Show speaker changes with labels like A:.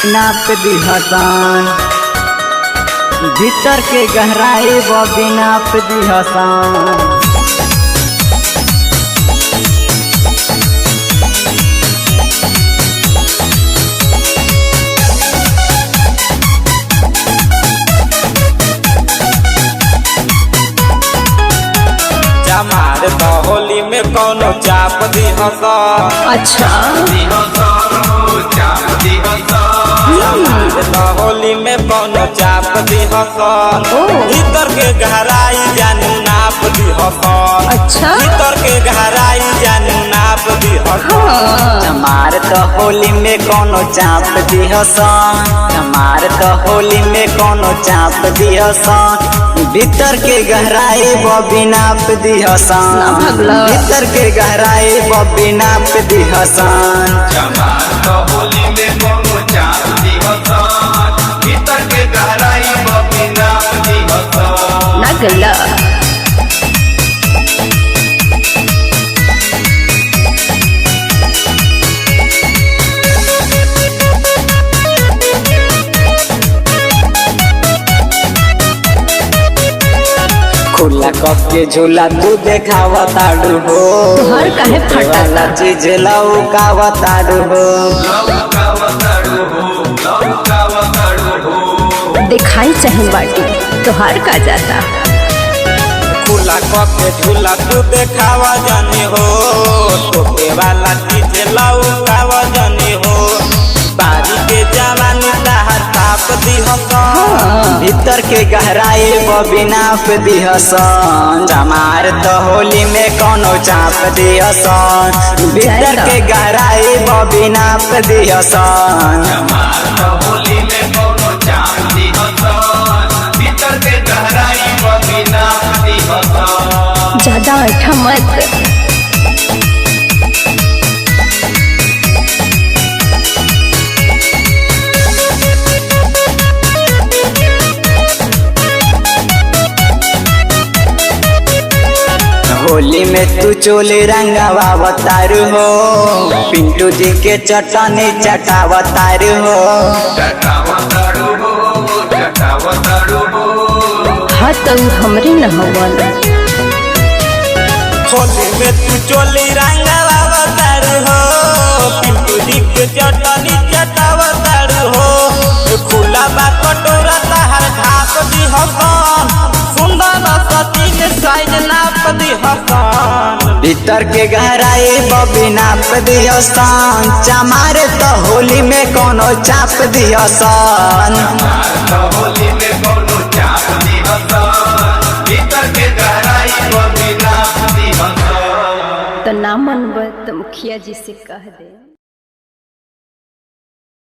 A: नाप दिहसान, भीतर के गहराई बबी नाप दिहसान।
B: हमारे तो होली में कोनो चाप दिहसान।
C: अच्छा
B: हमारे तो होली में कोनो चाप दिहसान। भीतर के गहराई जानू नाप दिहसान।
C: अच्छा
B: भीतर के गहराई जानू नाप दिहसान।
A: हमार तो होली में कोनो चाप दिहसान, हमार तो होली में कोनो चाप दिहसान। भीतर के गहराई बबी नाप दिहसान, भीतर के गहराई बबी नाप दिहसान।
D: हमार तो होली में कोनो चाप दिहसान, भीतर के गहराई बबी नाप दिहसान।
C: नगला
A: खुला कप के झूला तू देखावा ताड़ू हो,
C: तुहार काहे फटाला
A: चीज लौकावा ताड़ू हो।
C: दिखाई चाहे बाटी तुहार का जाता।
B: खुला कप के झूला तू देखावा जाने हो, टोके वाला चीज लौकावा जाने हो। बारी के जवानी तहर ताप दिहसान।
A: भीतर के गहराई बबी नाप दिहसान। हमार तो होली में कोनो चाप दिहसान, भीतर के गहराई बबी नाप दिहसान।
D: हमार तो होली में कोनो चाप दिहसान, भीतर के गहराई बबी नाप दिहसान।
C: ज्यादा ऐठा मत।
A: होली में तू चोली रंगवावतारू हो, पिंटू जी के चटनी चटावतारू हो।
D: चटावतारू हो, चटावतारू हो।
C: हाँ तो हमरे न हवन।
B: होली में तू चोली रंगवावतार हो, पिंटू जी के चटनी चटावतार हो। खुला बा कटोरा तहर ढाक दिहसान, सुंदर सतीन साइज नाप दिहसान।
A: भीतर के गहराई बबी नाप दिहसान। चमार तो होली में कोनो चाप दिहसान।
D: हमार तो होली में कोनो चाप दिहसान, भीतर के गहराई बबी नाप दिहसान।
C: तो ना मनब तो मुखिया जी से कह दे।